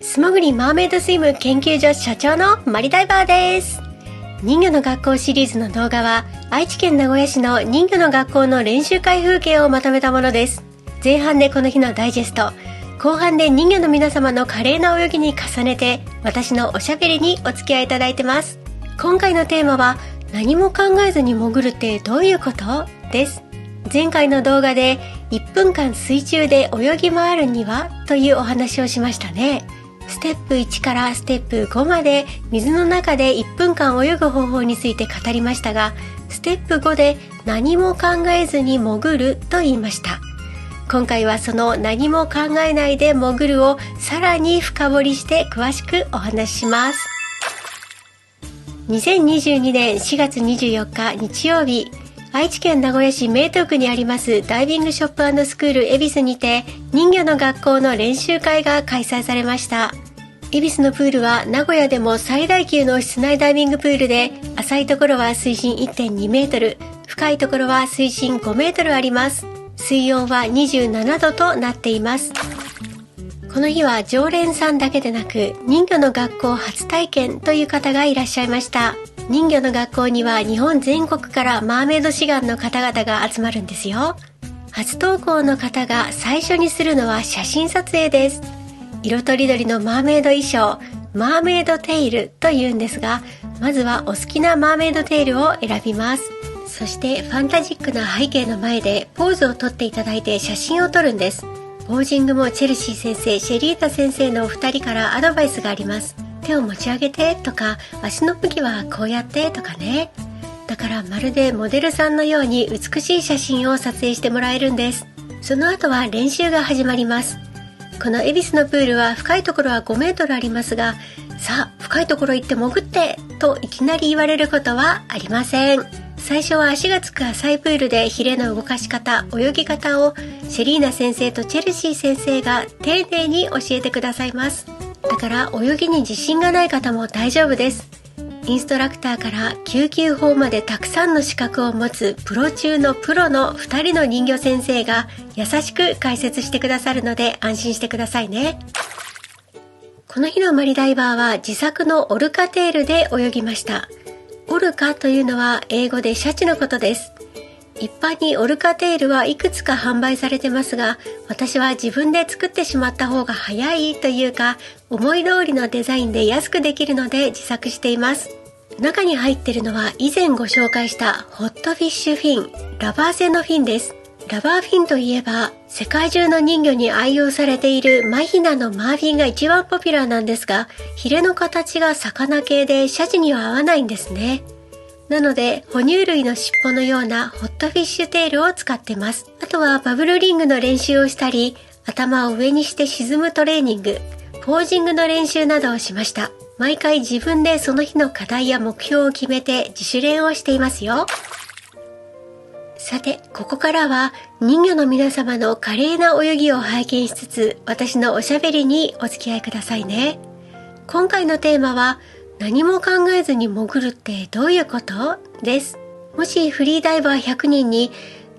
素潜りマーメイドスイム研究所所長のマリダイバーです。人魚の学校シリーズの動画は愛知県名古屋市の人魚の学校の練習会風景をまとめたものです。前半でこの日のダイジェスト、後半で人魚の皆様の華麗な泳ぎに重ねて私のおしゃべりにお付き合いいただいてます。今回のテーマは何も考えずに潜るってどういうことです。前回の動画で1分間水中で泳ぎ回るにはというお話をしましたね。ステップ1からステップ5まで水の中で1分間泳ぐ方法について語りましたが、ステップ5で何も考えずに潜ると言いました。今回はその何も考えないで潜るをさらに深掘りして詳しくお話しします。2022年4月24日日曜日、愛知県名古屋市名東区にありますダイビングショップ&スクール恵比寿にて人魚の学校の練習会が開催されました。恵比寿のプールは名古屋でも最大級の室内ダイビングプールで、浅いところは水深 1.2 メートル、深いところは水深5メートルあります。水温は27度となっています。この日は常連さんだけでなく人魚の学校初体験という方がいらっしゃいました。人魚の学校には日本全国からマーメイド志願の方々が集まるんですよ。初登校の方が最初にするのは写真撮影です。色とりどりのマーメイド衣装、マーメイドテイルというんですが、まずはお好きなマーメイドテイルを選びます。そしてファンタジックな背景の前でポーズをとっていただいて写真を撮るんです。ポージングもチェルシー先生、シェリータ先生のお二人からアドバイスがあります。手を持ち上げてとか、足の向きはこうやってとかね。だからまるでモデルさんのように美しい写真を撮影してもらえるんです。その後は練習が始まります。この恵比寿のプールは深いところは5メートルありますが、さあ深いところ行って潜ってといきなり言われることはありません。最初は足がつく浅いプールでヒレの動かし方、泳ぎ方をシェリーナ先生とチェルシー先生が丁寧に教えてくださいます。だから泳ぎに自信がない方も大丈夫です。インストラクターから救急法までたくさんの資格を持つプロ中のプロの2人の人魚先生が優しく解説してくださるので安心してくださいね。この日のマリダイバーは自作のオルカテールで泳ぎました。オルカというのは英語でシャチのことです。一般にオルカテールはいくつか販売されてますが、私は自分で作ってしまった方が早いというか、思い通りのデザインで安くできるので自作しています。中に入っているのは以前ご紹介したホットフィッシュフィン、ラバー製のフィンです。ラバーフィンといえば世界中の人魚に愛用されているマヒナのマーフィンが一番ポピュラーなんですが、ヒレの形が魚系でシャチには合わないんですね。なので哺乳類の尻尾のようなホットフィッシュテールを使ってます。あとはバブルリングの練習をしたり、頭を上にして沈むトレーニング、ポージングの練習などをしました。毎回自分でその日の課題や目標を決めて自主練をしていますよ。さて、ここからは人魚の皆様の華麗な泳ぎを拝見しつつ、私のおしゃべりにお付き合いくださいね。今回のテーマは、何も考えずに潜るってどういうことです。もしフリーダイバー100人に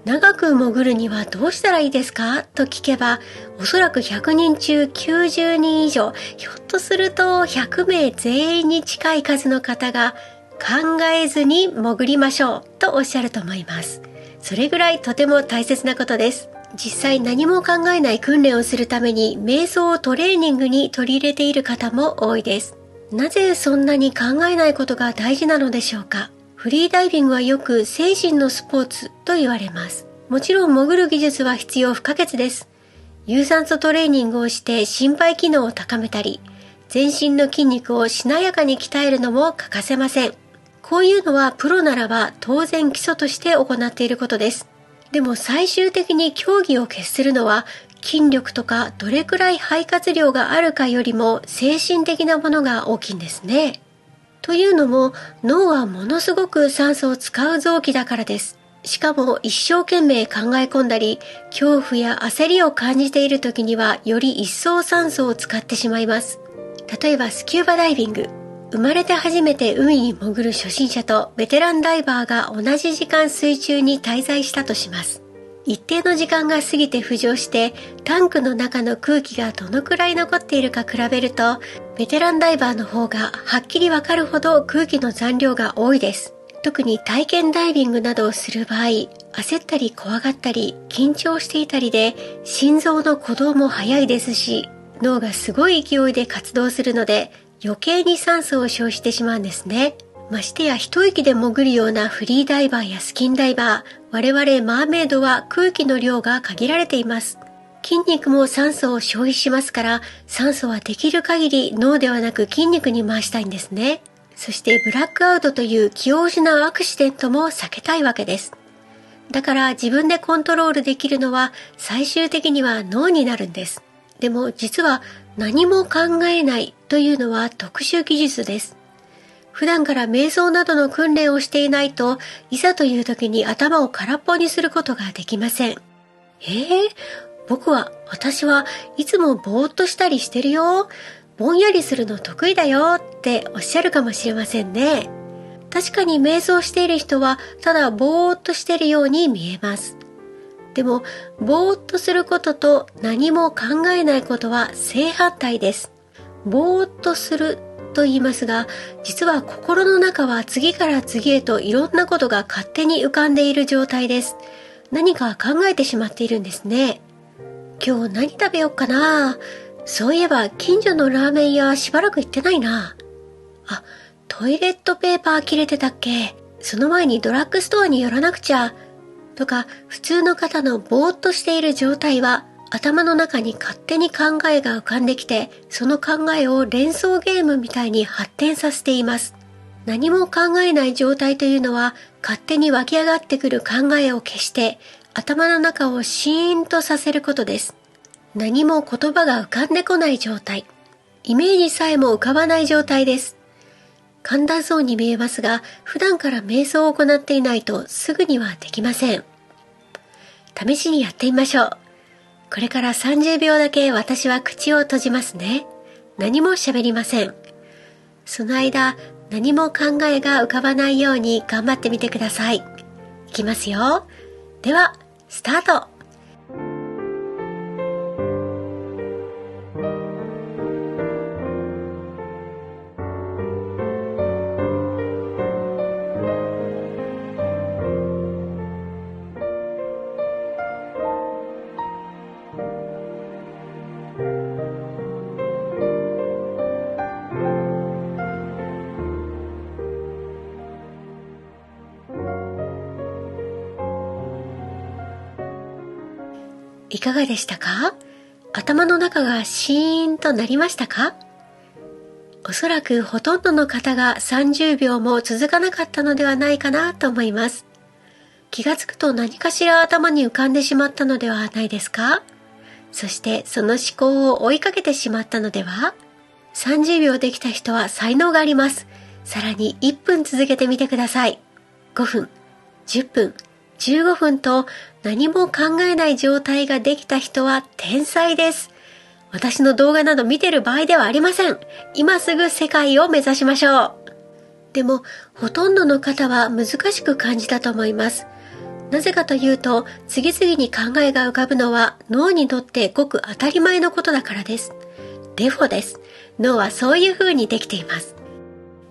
長く潜るにはどうしたらいいですかと聞けば、おそらく100人中90人以上、ひょっとすると100名全員に近い数の方が考えずに潜りましょうとおっしゃると思います。それぐらいとても大切なことです。実際何も考えない訓練をするために瞑想をトレーニングに取り入れている方も多いです。なぜそんなに考えないことが大事なのでしょうか。フリーダイビングはよく精神のスポーツと言われます。もちろん潜る技術は必要不可欠です。有酸素トレーニングをして心肺機能を高めたり、全身の筋肉をしなやかに鍛えるのも欠かせません。こういうのはプロならば当然基礎として行っていることです。でも最終的に競技を決するのは筋力とかどれくらい肺活量があるかよりも精神的なものが大きいんですね。というのも脳はものすごく酸素を使う臓器だからです。しかも一生懸命考え込んだり恐怖や焦りを感じている時にはより一層酸素を使ってしまいます。例えばスキューバダイビング。生まれて初めて海に潜る初心者とベテランダイバーが同じ時間水中に滞在したとします。一定の時間が過ぎて浮上して、タンクの中の空気がどのくらい残っているか比べると、ベテランダイバーの方がはっきりわかるほど空気の残量が多いです。特に体験ダイビングなどをする場合、焦ったり怖がったり緊張していたりで、心臓の鼓動も速いですし、脳がすごい勢いで活動するので、余計に酸素を消費してしまうんですね。ましてや一息で潜るようなフリーダイバーやスキンダイバー、我々マーメイドは空気の量が限られています。筋肉も酸素を消費しますから、酸素はできる限り脳ではなく筋肉に回したいんですね。そしてブラックアウトという気を失うアクシデントも避けたいわけです。だから自分でコントロールできるのは最終的には脳になるんです。でも実は何も考えないというのは特殊技術です。普段から瞑想などの訓練をしていないと、いざという時に頭を空っぽにすることができません。私はいつもぼーっとしたりしてるよ。ぼんやりするの得意だよっておっしゃるかもしれませんね。確かに瞑想している人はただぼーっとしているように見えます。でも、ぼーっとすることと何も考えないことは正反対です。ぼーっとすると言いますが、実は心の中は次から次へといろんなことが勝手に浮かんでいる状態です。何か考えてしまっているんですね。今日何食べようかな。そういえば近所のラーメン屋しばらく行ってないな。トイレットペーパー切れてたっけ。その前にドラッグストアに寄らなくちゃ。とか、普通の方のぼーっとしている状態は、頭の中に勝手に考えが浮かんできて、その考えを連想ゲームみたいに発展させています。何も考えない状態というのは、勝手に湧き上がってくる考えを消して、頭の中をシーンとさせることです。何も言葉が浮かんでこない状態。イメージさえも浮かばない状態です。簡単そうに見えますが、普段から瞑想を行っていないとすぐにはできません。試しにやってみましょう。これから30秒だけ私は口を閉じますね。何も喋りません。その間、何も考えが浮かばないように頑張ってみてください。いきますよ。では、スタート。いかがでしたか？頭の中がシーンとなりましたか？おそらくほとんどの方が30秒も続かなかったのではないかなと思います。気がつくと何かしら頭に浮かんでしまったのではないですか？そしてその思考を追いかけてしまったのでは？ 30 秒できた人は才能があります。さらに1分続けてみてください。5分、10分、15分と何も考えない状態ができた人は天才です。私の動画など見てる場合ではありません。今すぐ世界を目指しましょう。でも、ほとんどの方は難しく感じたと思います。なぜかというと、次々に考えが浮かぶのは脳にとってごく当たり前のことだからです。デフォです。脳はそういう風にできています。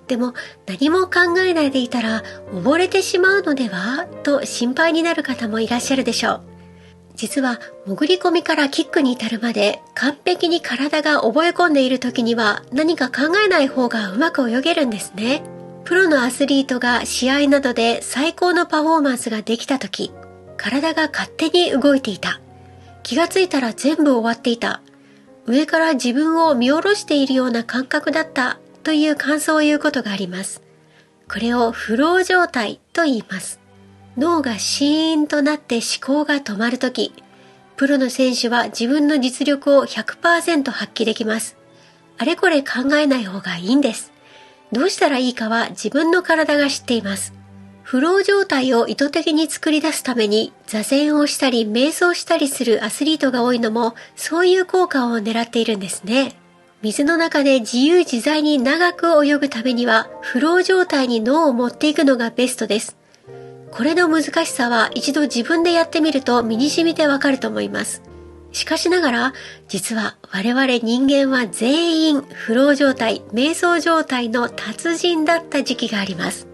でも何も考えないでいたら溺れてしまうのではと心配になる方もいらっしゃるでしょう。実は潜り込みからキックに至るまで完璧に体が覚え込んでいる時には何か考えない方がうまく泳げるんですね。プロのアスリートが試合などで最高のパフォーマンスができた時、体が勝手に動いていた。気がついたら全部終わっていた。上から自分を見下ろしているような感覚だったという感想を言うことがあります。これをフロー状態と言います。脳がシーンとなって思考が止まるとき、プロの選手は自分の実力を 100% 発揮できます。あれこれ考えない方がいいんです。どうしたらいいかは自分の体が知っています。フロー状態を意図的に作り出すために座禅をしたり瞑想したりするアスリートが多いのもそういう効果を狙っているんですね。水の中で自由自在に長く泳ぐためにはフロー状態に脳を持っていくのがベストです。これの難しさは一度自分でやってみると身に染みてわかると思います。しかしながら、実は我々人間は全員フロー状態、瞑想状態の達人だった時期があります。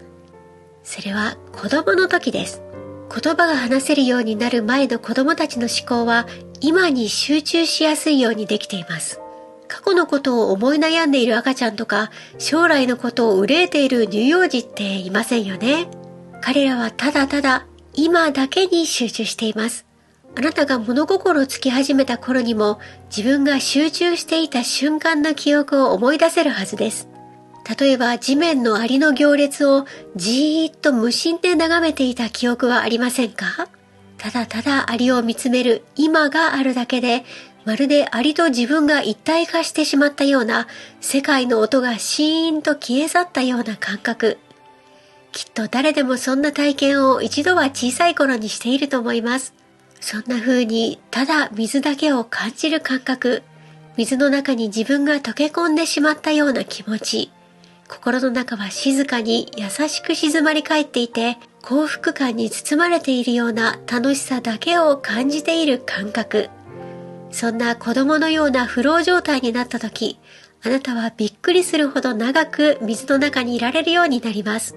それは子供の時です。言葉が話せるようになる前の子供たちの思考は今に集中しやすいようにできています。過去のことを思い悩んでいる赤ちゃんとか、将来のことを憂えている乳幼児っていませんよね。彼らはただただ今だけに集中しています。あなたが物心つき始めた頃にも自分が集中していた瞬間の記憶を思い出せるはずです。例えば地面のアリの行列をじーっと無心で眺めていた記憶はありませんか？ただただアリを見つめる今があるだけで、まるでアリと自分が一体化してしまったような、世界の音がシーンと消え去ったような感覚。きっと誰でもそんな体験を一度は小さい頃にしていると思います。そんな風にただ水だけを感じる感覚、水の中に自分が溶け込んでしまったような気持ち、心の中は静かに優しく静まり返っていて、幸福感に包まれているような楽しさだけを感じている感覚。そんな子供のようなフロー状態になった時、あなたはびっくりするほど長く水の中にいられるようになります。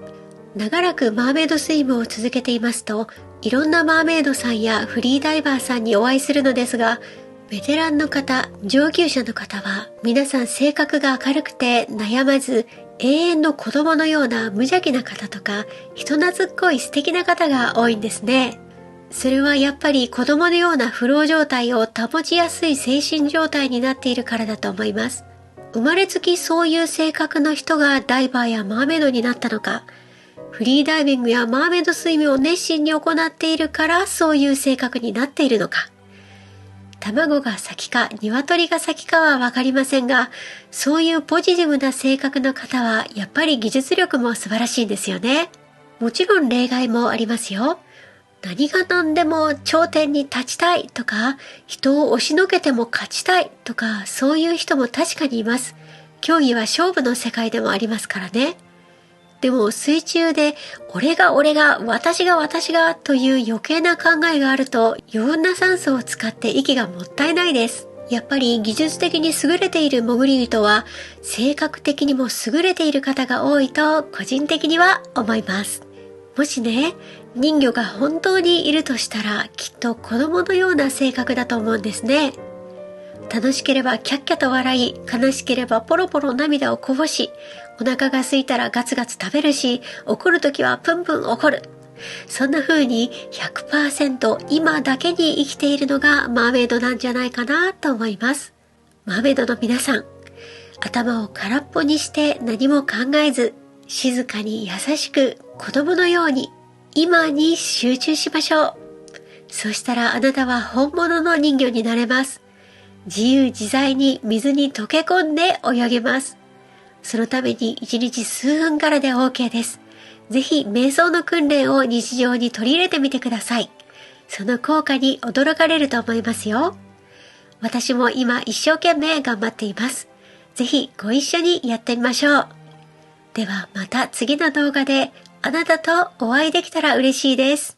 長らくマーメイドスイムを続けていますと、いろんなマーメイドさんやフリーダイバーさんにお会いするのですが、ベテランの方、上級者の方は皆さん性格が明るくて悩まず、永遠の子供のような無邪気な方とか、人懐っこい素敵な方が多いんですね。それはやっぱり子供のようなフロー状態を保ちやすい精神状態になっているからだと思います。生まれつきそういう性格の人がダイバーやマーメイドになったのか、フリーダイビングやマーメイドスイムを熱心に行っているからそういう性格になっているのか。卵が先か鶏が先かはわかりませんが、そういうポジティブな性格の方はやっぱり技術力も素晴らしいんですよね。もちろん例外もありますよ。何が何でも頂点に立ちたいとか、人を押しのけても勝ちたいとか、そういう人も確かにいます。競技は勝負の世界でもありますからね。でも水中で俺が私がという余計な考えがあると余分な酸素を使って息がもったいないです。やっぱり技術的に優れている潜り人は性格的にも優れている方が多いと個人的には思います。もしね、人魚が本当にいるとしたらきっと子供のような性格だと思うんですね。楽しければキャッキャと笑い、悲しければポロポロ涙をこぼし、お腹が空いたらガツガツ食べるし、怒るときはプンプン怒る。そんな風に 100% 今だけに生きているのがマーメイドなんじゃないかなと思います。マーメイドの皆さん、頭を空っぽにして何も考えず、静かに優しく子供のように今に集中しましょう。そしたらあなたは本物の人魚になれます。自由自在に水に溶け込んで泳げます。そのために1日数分からで OK です。ぜひ瞑想の訓練を日常に取り入れてみてください。その効果に驚かれると思いますよ。私も今一生懸命頑張っています。ぜひご一緒にやってみましょう。ではまた次の動画であなたとお会いできたら嬉しいです。